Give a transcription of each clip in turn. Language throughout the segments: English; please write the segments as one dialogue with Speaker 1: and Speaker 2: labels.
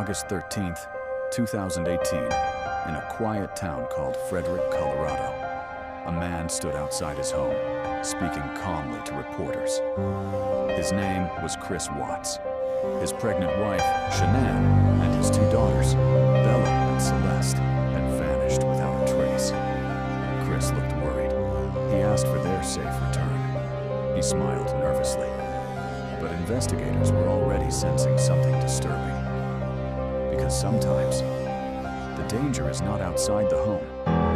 Speaker 1: August 13th, 2018, in a quiet town called Frederick, Colorado, a man stood outside his home, speaking calmly to reporters. His name was Chris Watts. His pregnant wife, Shanann, and his two daughters, Bella and Celeste, had vanished without a trace. Chris looked worried. He asked for their safe return. He smiled nervously. But investigators were already sensing something disturbing. Because sometimes, the danger is not outside the home,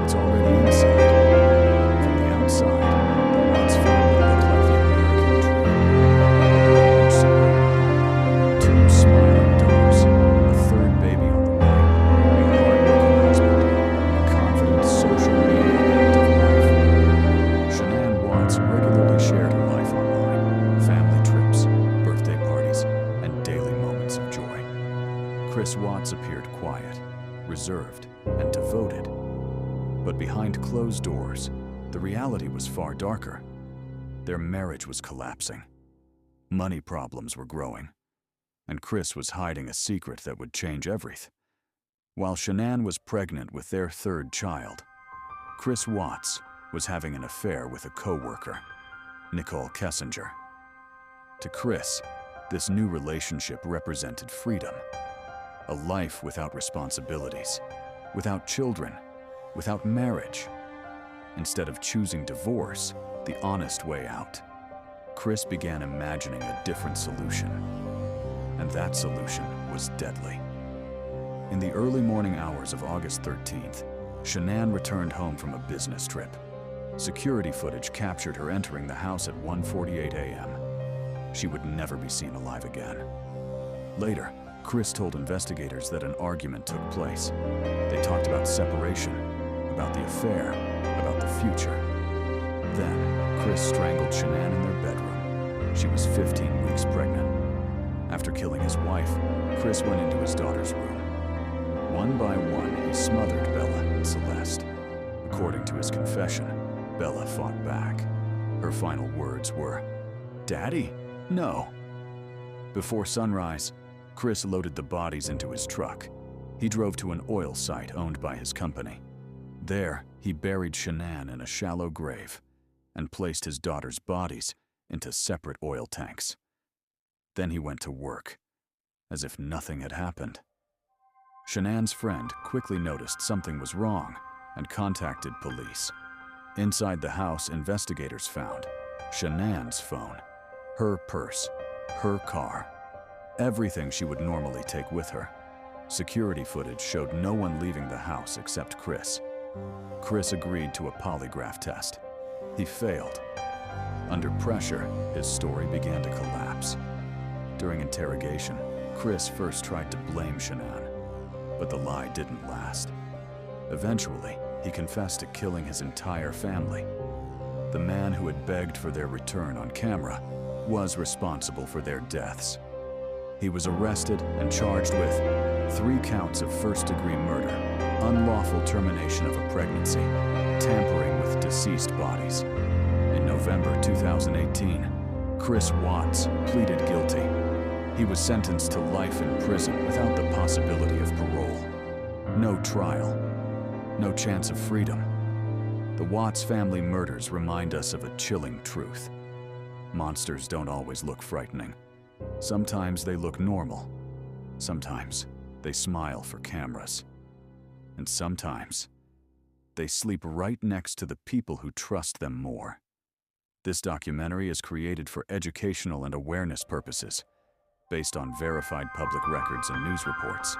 Speaker 1: it's already inside. From the outside, the Watts family looked like the American dream. Inside, two smiling daughters, a third baby on the way, a hard-working husband, and a confident social media active wife. Shanann Watts regularly shared her life online, family trips, birthday parties, and daily moments of joy. Chris Watts appeared quiet, reserved, and devoted. But behind closed doors, the reality was far darker. Their marriage was collapsing. Money problems were growing. And Chris was hiding a secret that would change everything. While Shanann was pregnant with their third child, Chris Watts was having an affair with a co-worker, Nicole Kessinger. To Chris, this new relationship represented freedom. A life without responsibilities, without children, without marriage. Instead of choosing divorce, the honest way out, Chris began imagining a different solution. And that solution was deadly. In the early morning hours of August 13th, Shanann returned home from a business trip. Security footage captured her entering the house at 1:48 a.m. She would never be seen alive again. Later, Chris told investigators that an argument took place. They talked about separation, about the affair, about the future. Then, Chris strangled Shanann in their bedroom. She was 15 weeks pregnant. After killing his wife, Chris went into his daughter's room. One by one, he smothered Bella and Celeste. According to his confession, Bella fought back. Her final words were, "Daddy, no." Before sunrise, Chris loaded the bodies into his truck. He drove to an oil site owned by his company. There, he buried Shanann in a shallow grave and placed his daughter's bodies into separate oil tanks. Then he went to work, as if nothing had happened. Shanann's friend quickly noticed something was wrong and contacted police. Inside the house, investigators found Shanann's phone, her purse, her car, everything she would normally take with her. Security footage showed no one leaving the house except Chris. Chris agreed to a polygraph test. He failed. Under pressure, his story began to collapse. During interrogation, Chris first tried to blame Shanann, but the lie didn't last. Eventually, he confessed to killing his entire family. The man who had begged for their return on camera was responsible for their deaths. He was arrested and charged with 3 counts of first-degree murder, unlawful termination of a pregnancy, tampering with deceased bodies. In November 2018, Chris Watts pleaded guilty. He was sentenced to life in prison without the possibility of parole. No trial, no chance of freedom. The Watts family murders remind us of a chilling truth. Monsters don't always look frightening. Sometimes they look normal. Sometimes they smile for cameras. And sometimes they sleep right next to the people who trust them more. This documentary is created for educational and awareness purposes, based on verified public records and news reports.